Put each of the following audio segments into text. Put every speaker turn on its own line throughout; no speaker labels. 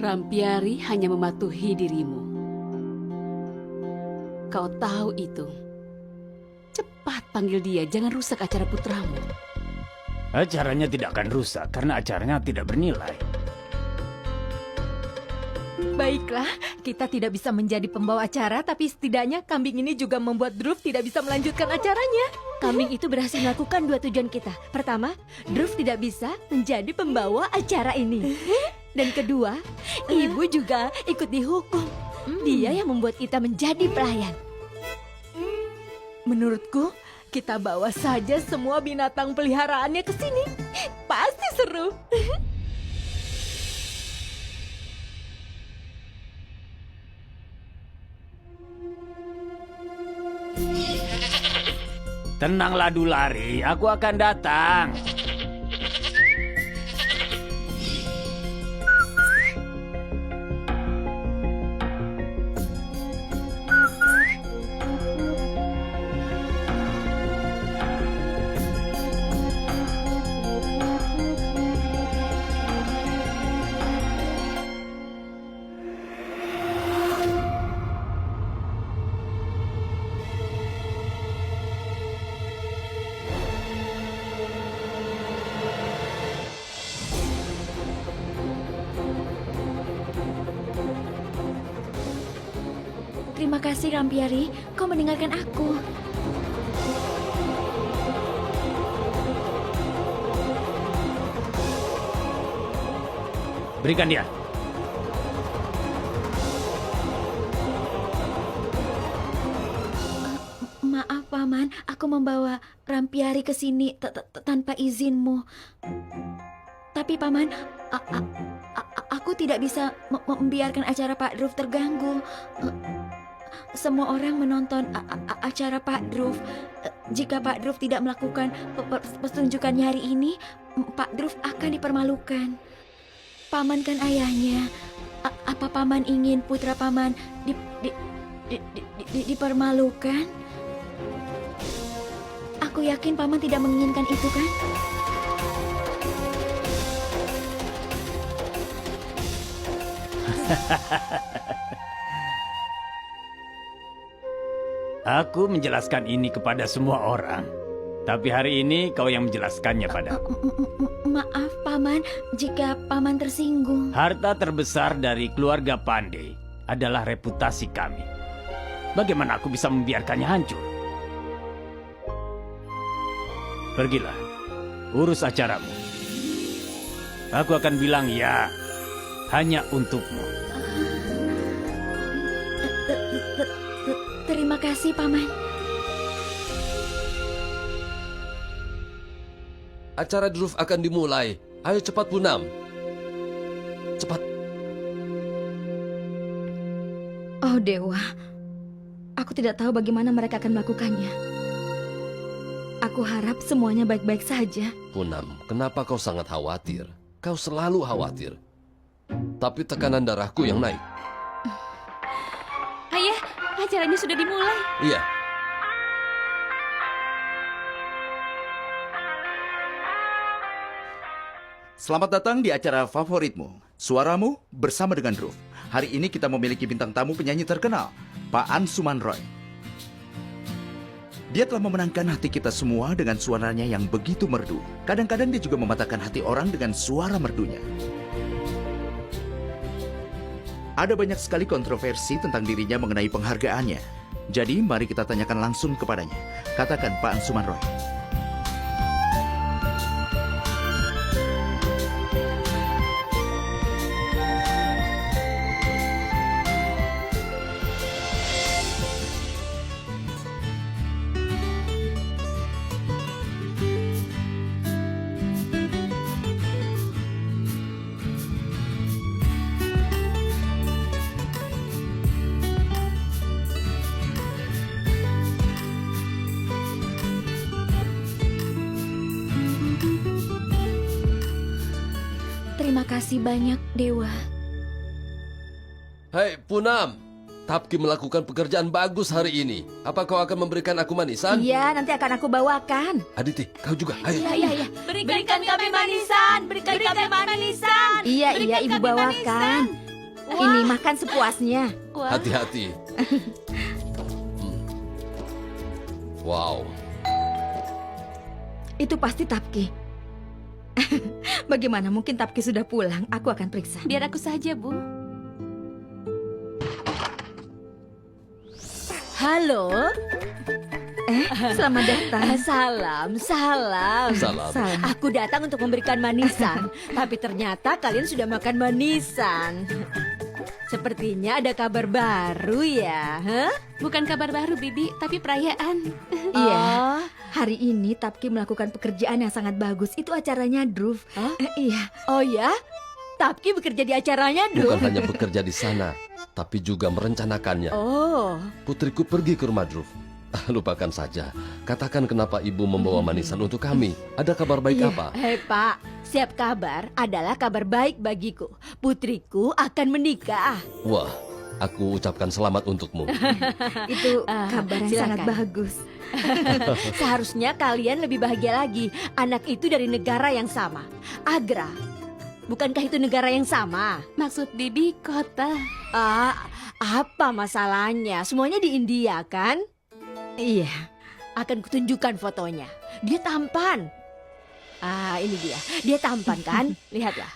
Rampiari hanya mematuhi dirimu. Kau tahu itu. Cepat panggil dia, jangan rusak acara putramu.
Acaranya tidak akan rusak karena acaranya tidak bernilai.
Baiklah, kita tidak bisa menjadi pembawa acara, tapi setidaknya kambing ini juga membuat Druff tidak bisa melanjutkan acaranya.
Kambing itu berhasil melakukan dua tujuan kita. Pertama, Druff tidak bisa menjadi pembawa acara ini. Dan kedua, ibu juga ikut dihukum. Dia yang membuat kita menjadi pelayan.
Menurutku, kita bawa saja semua binatang peliharaannya ke sini. Pasti seru.
Tenanglah Dulari, aku akan datang.
Terima kasih Rampiari, kau mendengarkan aku.
Berikan dia.
Maaf Paman, aku membawa Rampiari ke sini tanpa izinmu. Tapi Paman, aku tidak bisa membiarkan acara Pak Druff terganggu. Semua orang menonton acara Pak Druff. Jika Pak Druff tidak melakukan pertunjukannya hari ini, Pak Druff akan dipermalukan. Paman kan ayahnya. Apa Paman ingin putra Paman dipermalukan? Aku yakin Paman tidak menginginkan itu kan?
Aku menjelaskan ini kepada semua orang. Tapi hari ini kau yang menjelaskannya padaku.
Maaf Paman, jika Paman tersinggung.
Harta terbesar dari keluarga Pandey adalah reputasi kami. Bagaimana aku bisa membiarkannya hancur? Pergilah, urus acaramu. Aku akan bilang ya, hanya untukmu.
Terima kasih, Paman.
Acara Druff akan dimulai. Ayo cepat, Punam. Cepat.
Oh, Dewa. Aku tidak tahu bagaimana mereka akan melakukannya. Aku harap semuanya baik-baik saja.
Punam, kenapa kau sangat khawatir? Kau selalu khawatir. Tapi tekanan darahku yang naik.
Ayah, acaranya sudah dimulai.
Iya.
Selamat datang di acara favoritmu, Suaramu bersama dengan Druff. Hari ini kita memiliki bintang tamu penyanyi terkenal, Pak Ansuman Roy. Dia telah memenangkan hati kita semua dengan suaranya yang begitu merdu. Kadang-kadang dia juga mematahkan hati orang dengan suara merdunya. Ada banyak sekali kontroversi tentang dirinya mengenai penghargaannya. Jadi mari kita tanyakan langsung kepadanya. Katakan Pak Ansuman Roy.
Terima kasih banyak, Dewa.
Hei, Punam. Tapki melakukan pekerjaan bagus hari ini. Apa kau akan memberikan aku manisan?
Iya, nanti akan aku bawakan.
Aditi, kau juga. Ayo.
Iya.
Berikan kami manisan. Berikan kami manisan.
Iya, Ibu bawakan. Ini makan sepuasnya.
Wah,
Hati-hati. Wow,
Itu pasti Tapki. Bagaimana mungkin Tapki sudah pulang? Aku akan periksa.
biar aku saja, Bu.
Halo.
Selamat datang.
Salam, salam.
salam.
Salam.
Aku datang untuk memberikan manisan, tapi ternyata kalian sudah makan manisan. Sepertinya ada kabar baru ya, hah?
Bukan kabar baru, Bibi, tapi perayaan.
Iya.
Oh,
Hari ini Tapki melakukan pekerjaan yang sangat bagus. Itu acaranya Dhruv.
Hah?
Iya.
oh ya? Tapki bekerja di acaranya,
Bukan
Dhruv?
hanya bekerja di sana, tapi juga merencanakannya.
Oh,
Putriku pergi ke rumah Dhruv. Lupakan saja. Katakan kenapa ibu membawa manisan untuk kami. Ada kabar baik
Iya.
apa?
hei Pak, siap kabar adalah kabar baik bagiku. Putriku akan menikah.
Wah, aku ucapkan selamat untukmu.
Itu
Ah,
kabar yang
silakan.
sangat bagus.
Seharusnya kalian lebih bahagia lagi. Anak itu dari negara yang sama, Agra. Bukankah itu negara yang sama?
Maksud Bibi kota.
Apa masalahnya? Semuanya di India kan? Iya, akan kutunjukkan fotonya. Dia tampan. Ini dia. Dia tampan kan? Lihatlah.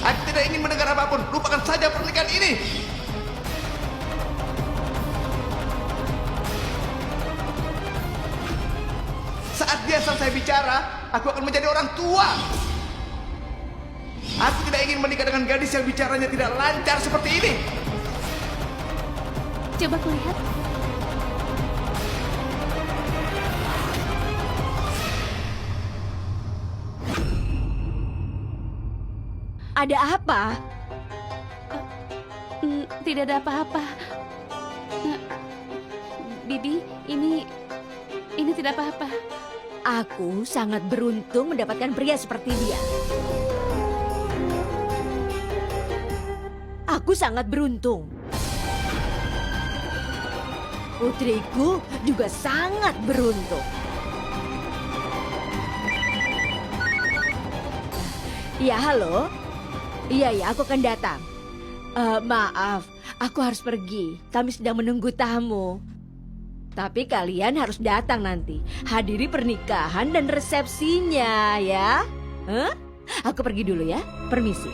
Aku tidak ingin mendengar apapun. Lupakan saja pernikahan ini. Saat dia selesai bicara, aku akan menjadi orang tua. Aku tidak ingin menikah dengan gadis yang bicaranya tidak lancar seperti ini.
Coba kulihat.
Ada apa?
Tidak ada apa-apa. Bibi, ini tidak apa-apa.
Aku sangat beruntung mendapatkan pria seperti dia. Aku sangat beruntung. Putriku juga sangat beruntung. Ya, halo. Iya, aku akan datang. Maaf, aku harus pergi. Kami sedang menunggu tamu. Tapi kalian harus datang nanti. Hadiri pernikahan dan resepsinya ya. Hah? Aku pergi dulu ya. Permisi.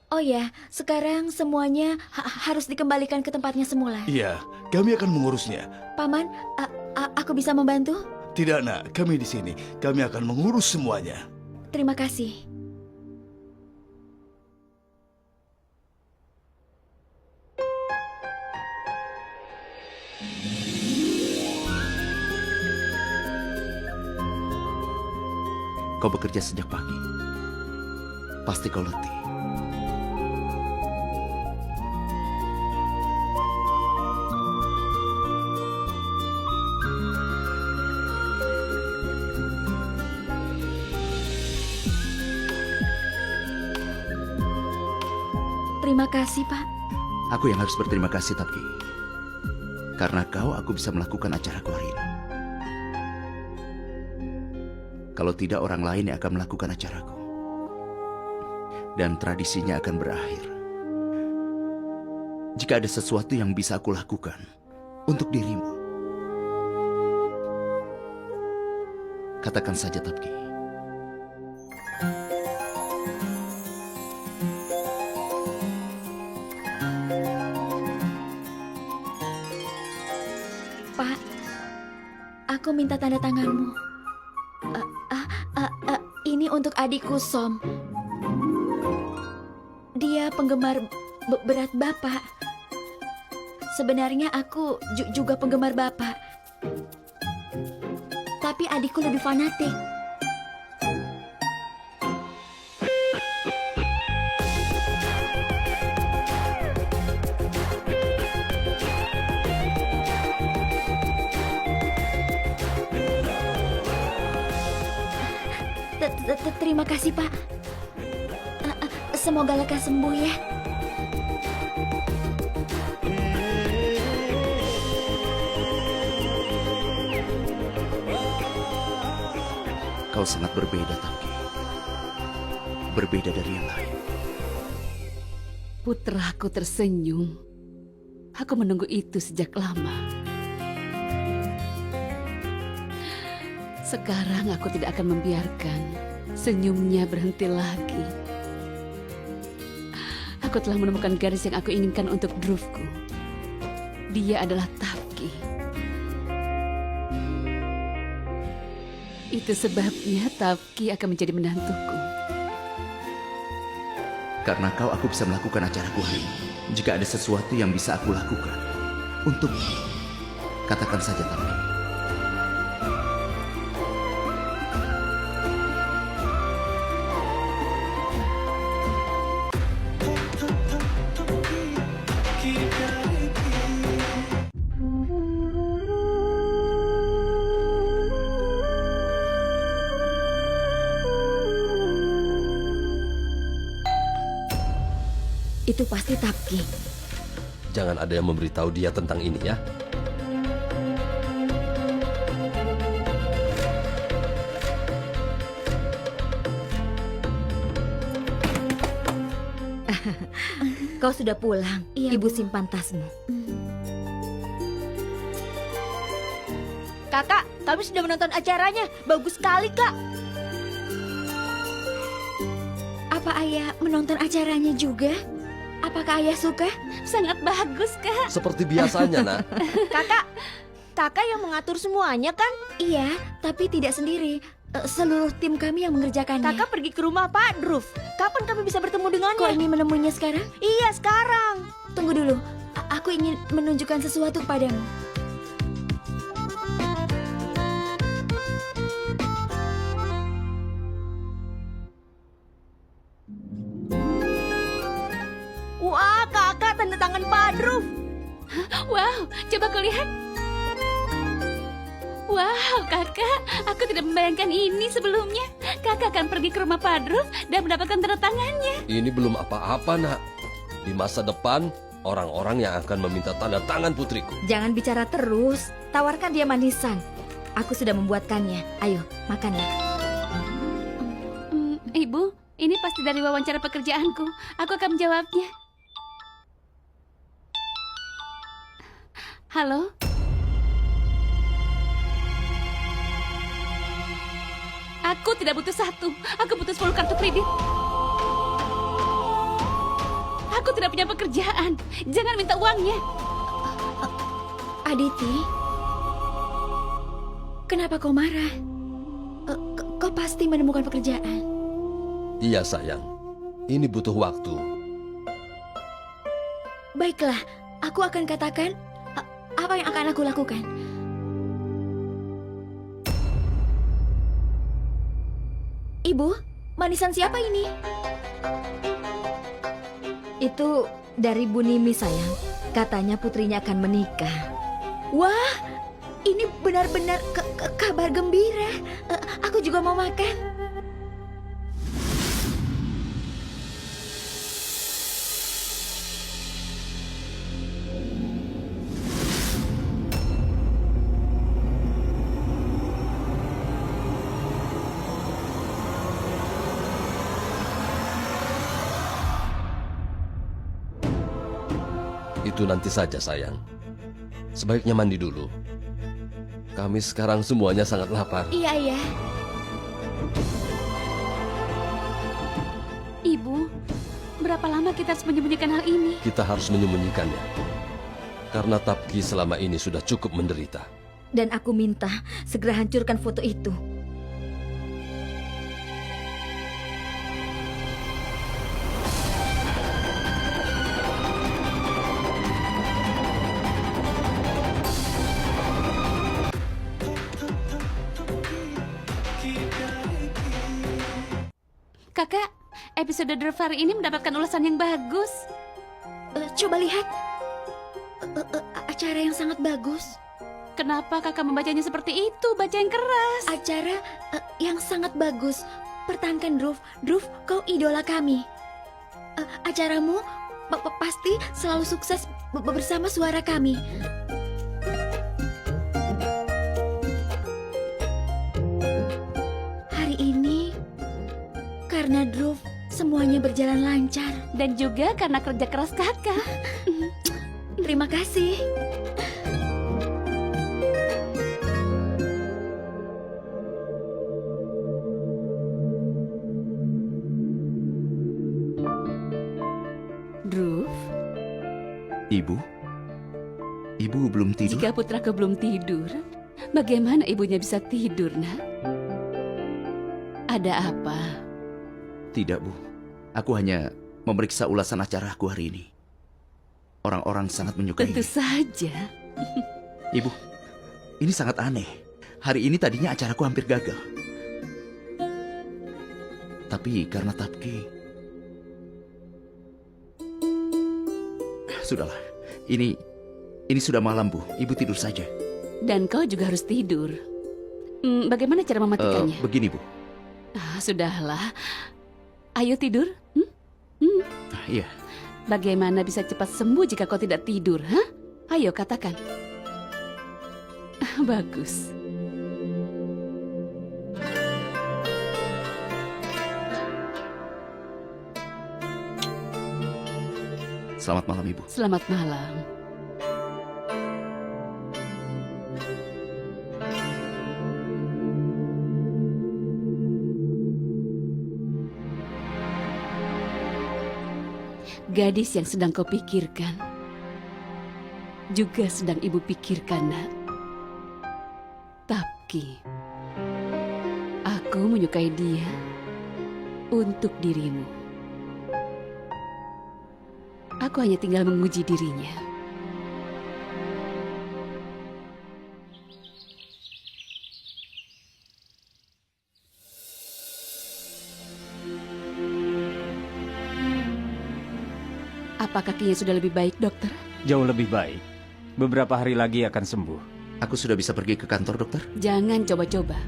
Oh ya, sekarang semuanya harus dikembalikan ke tempatnya semula.
Iya, kami akan mengurusnya.
Paman, aku bisa membantu?
Tidak, Nak. Kami di sini. Kami akan mengurus semuanya.
Terima kasih.
Kau bekerja sejak pagi. Pasti kau letih.
Terima kasih, Pak.
Aku yang harus berterima kasih, Tapki. Karena kau, aku bisa melakukan acaraku hari ini. Kalau tidak, orang lain yang akan melakukan acaraku. Dan tradisinya akan berakhir. Jika ada sesuatu yang bisa aku lakukan untuk dirimu, katakan saja, Tapki.
Pak, aku minta tanda tanganmu. Ini untuk adikku Som. Dia penggemar berat Bapak. Sebenarnya aku juga penggemar Bapak. Tapi adikku lebih fanatik. Terima kasih, Pak. Semoga lekas sembuh ya.
Kau sangat berbeda, Tangki. Berbeda dari yang lain.
Putraku tersenyum. Aku menunggu itu sejak lama. Sekarang aku tidak akan membiarkan senyumnya berhenti lagi. Aku telah menemukan garis yang aku inginkan untuk Drufku. Dia adalah Tafki. Itu sebabnya Tafki akan menjadi menantuku.
Karena kau, aku bisa melakukan acaraku hari ini. Jika ada sesuatu yang bisa aku lakukan untuk katakan saja, Tangki.
Itu pasti Tafki.
Jangan ada yang memberitahu dia tentang ini ya.
Kau sudah pulang.
Iya,
Ibu
Bu.
simpan tasmu. Kakak, kami sudah menonton acaranya. Bagus sekali, Kak.
Apa Ayah menonton acaranya juga? Apakah Ayah suka?
Sangat bagus, Kak.
Seperti biasanya, Nak.
Kakak yang mengatur semuanya kan?
Iya, tapi tidak sendiri. Seluruh tim kami yang mengerjakannya.
Kakak pergi ke rumah Pak Druf. Kapan kami bisa bertemu dengannya?
Kok ingin menemuinya sekarang?
Iya, sekarang.
Tunggu dulu. Aku ingin menunjukkan sesuatu padamu.
Wah, kakak tanda tangan Pak Druf.
Wow, coba kau lihat. Wow, kakak, aku tidak membayangkan ini sebelumnya. Kakak akan pergi ke rumah Pak Druf dan mendapatkan tanda tangannya.
Ini belum apa-apa, Nak. Di masa depan, orang-orang yang akan meminta tanda tangan putriku.
Jangan bicara terus. Tawarkan dia manisan. Aku sudah membuatkannya. Ayo, makanlah.
Ibu, ini pasti dari wawancara pekerjaanku. Aku akan menjawabnya. Halo? Aku tidak butuh satu. Aku butuh 10 kartu kredit. Aku tidak punya pekerjaan. Jangan minta uangnya.
Aditi, kenapa kau marah? Kau pasti menemukan pekerjaan.
Iya, sayang. Ini butuh waktu.
Baiklah, aku akan katakan apa yang akan aku lakukan. Ibu, manisan siapa ini?
Itu dari Bu Nimi, sayang. Katanya putrinya akan menikah.
Wah, ini benar-benar kabar gembira. Aku juga mau makan.
Itu nanti saja, sayang. Sebaiknya mandi dulu. Kami sekarang semuanya sangat lapar.
Iya, iya.
Ibu, berapa lama kita harus menyembunyikan hal ini?
Kita harus menyembunyikannya. Karena Tapki selama ini sudah cukup menderita.
Dan aku minta segera hancurkan foto itu.
Kakak, episode Drvar ini mendapatkan ulasan yang bagus.
Coba lihat. Acara yang sangat bagus.
Kenapa kakak membacanya seperti itu? Baca yang keras.
Acara yang sangat bagus. pertahankan Druf. Druf, kau idola kami. Acaramu pasti selalu sukses bersama suara kami. Hari ini, karena Druf, semuanya berjalan lancar.
Dan juga karena kerja keras kakak.
Terima kasih.
Druf,
Ibu? Ibu belum tidur?
jika putraku belum tidur, bagaimana ibunya bisa tidur, nak? Ada apa?
Tidak, Bu. Aku hanya memeriksa ulasan acaraku hari ini. Orang-orang sangat menyukai.
Tentu saja.
Ibu, ini sangat aneh. Hari ini tadinya acaraku hampir gagal. Tapi karena Tapki... Sudahlah, ini sudah malam, Bu. Ibu tidur saja.
Dan kau juga harus tidur. Bagaimana cara mematikannya?
Begini, Bu.
Sudahlah. Ayo tidur.
Iya.
Bagaimana bisa cepat sembuh jika kau tidak tidur, hah? Ayo katakan. Bagus.
Selamat malam, Ibu.
Selamat malam. Gadis yang sedang kau pikirkan juga sedang ibu pikirkan, nak. Tapki, aku menyukai dia untuk dirimu. Aku hanya tinggal menguji dirinya. Apa kakinya sudah lebih baik, dokter?
Jauh lebih baik. Beberapa hari lagi akan sembuh.
Aku sudah bisa pergi ke kantor, dokter?
Jangan coba-coba.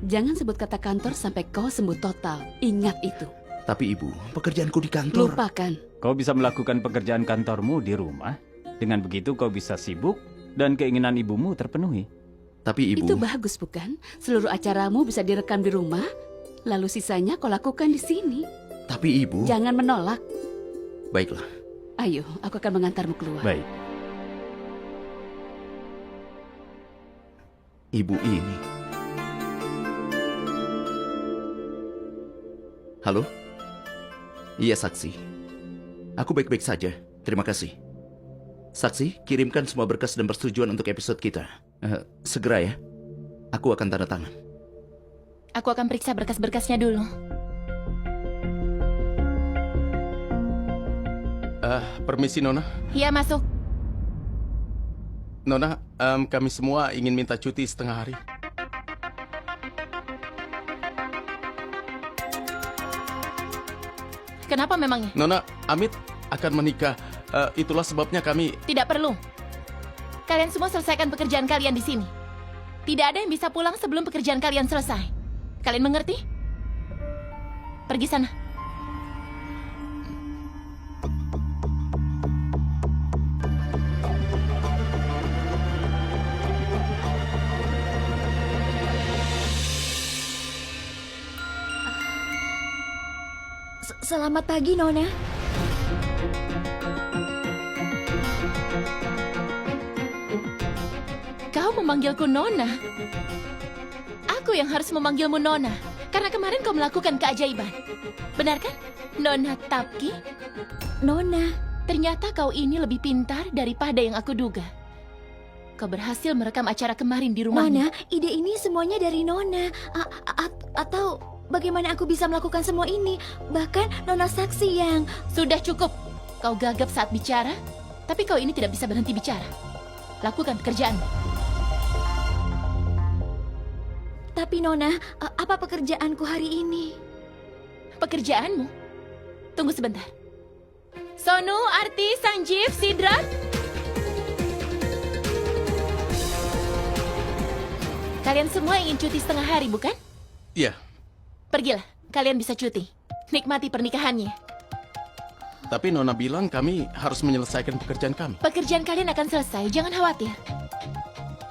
Jangan sebut kata kantor sampai kau sembuh total. Ingat itu.
Tapi, Ibu, pekerjaanku di kantor...
Lupakan.
Kau bisa melakukan pekerjaan kantormu di rumah. Dengan begitu kau bisa sibuk dan keinginan ibumu terpenuhi.
Tapi, Ibu...
Itu bagus, bukan? Seluruh acaramu bisa direkam di rumah, lalu sisanya kau lakukan di sini.
Tapi, Ibu...
Jangan menolak.
Baiklah.
Ayo, aku akan mengantarmu keluar.
Baik.
Ibu ini... Halo? Iya, Saksi. Aku baik-baik saja. Terima kasih. Saksi, kirimkan semua berkas dan persetujuan untuk episode kita. Segera ya. Aku akan tanda tangan.
Aku akan periksa berkas-berkasnya dulu.
Permisi, Nona.
Iya, masuk.
Nona, kami semua ingin minta cuti setengah hari.
Kenapa memangnya?
Nona, Amit akan menikah. Itulah sebabnya kami...
Tidak perlu. Kalian semua selesaikan pekerjaan kalian di sini. Tidak ada yang bisa pulang sebelum pekerjaan kalian selesai. Kalian mengerti? Pergi sana.
Selamat pagi, Nona.
Kau memanggilku Nona. Aku yang harus memanggilmu Nona. Karena kemarin kau melakukan keajaiban. Benar kan? Nona Tapki?
Nona.
Ternyata kau ini lebih pintar daripada yang aku duga. Kau berhasil merekam acara kemarin di rumahnya.
Nona, ide ini semuanya dari Nona. Atau bagaimana aku bisa melakukan semua ini? Bahkan Nona Saksi yang...
Sudah cukup. Kau gagap saat bicara, tapi kau ini tidak bisa berhenti bicara. Lakukan pekerjaanmu.
Tapi Nona, apa pekerjaanku hari ini?
Pekerjaanmu? Tunggu sebentar. Sonu, Arti, Sanjeev, Sidrat. Kalian semua ingin cuti setengah hari, bukan?
Iya.
Pergilah, kalian bisa cuti. Nikmati pernikahannya.
Tapi Nona bilang kami harus menyelesaikan pekerjaan kami.
Pekerjaan kalian akan selesai, jangan khawatir.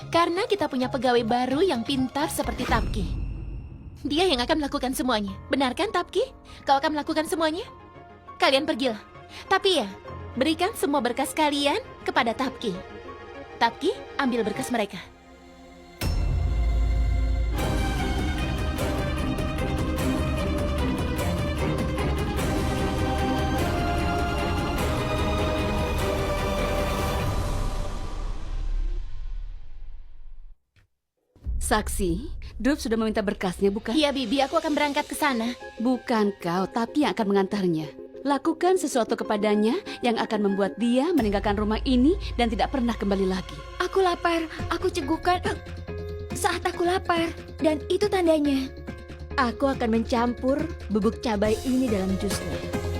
Karena kita punya pegawai baru yang pintar seperti Tapki. Dia yang akan melakukan semuanya. Benar kan, Tapki? Kau akan melakukan semuanya? Kalian pergilah. Tapi ya, berikan semua berkas kalian kepada Tapki. Tapki, ambil berkas mereka.
Saksi, Drup sudah meminta berkasnya, bukan?
Iya, Bibi, aku akan berangkat ke sana.
Bukan kau, tapi yang akan mengantarnya. Lakukan sesuatu kepadanya yang akan membuat dia meninggalkan rumah ini dan tidak pernah kembali lagi.
Aku lapar, aku cegukan saat aku lapar. Dan itu tandanya.
Aku akan mencampur bubuk cabai ini dalam jusnya.